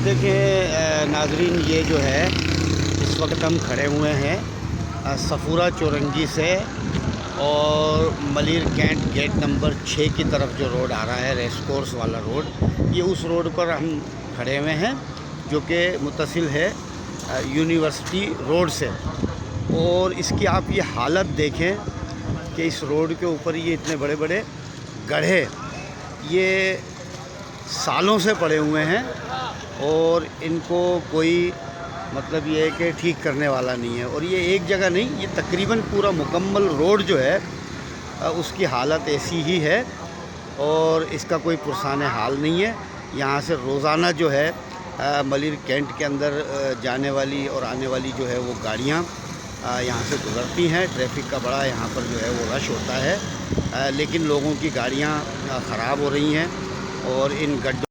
دیکھیں ناظرین، یہ جو ہے اس وقت ہم کھڑے ہوئے ہیں صفورہ چورنگی سے اور ملیر کینٹ گیٹ نمبر 6 کی طرف جو روڈ آ رہا ہے، ریس کورس والا روڈ، یہ اس روڈ پر ہم کھڑے ہوئے ہیں جو کہ متصل ہے یونیورسٹی روڈ سے۔ اور اس کی آپ یہ حالت دیکھیں کہ اس روڈ کے اوپر یہ اتنے بڑے بڑے گڑھے یہ سالوں سے پڑے ہوئے ہیں اور ان کو کوئی مطلب یہ ہے کہ ٹھیک کرنے والا نہیں ہے۔ اور یہ ایک جگہ نہیں، یہ تقریباً پورا مکمل روڈ جو ہے اس کی حالت ایسی ہی ہے اور اس کا کوئی پرسان حال نہیں ہے۔ یہاں سے روزانہ جو ہے ملیر کینٹ کے اندر جانے والی اور آنے والی جو ہے وہ گاڑیاں یہاں سے گزرتی ہیں۔ ٹریفک کا بڑا یہاں پر جو ہے وہ رش ہوتا ہے، لیکن لوگوں کی گاڑیاں خراب ہو رہی ہیں اور ان گڈھوں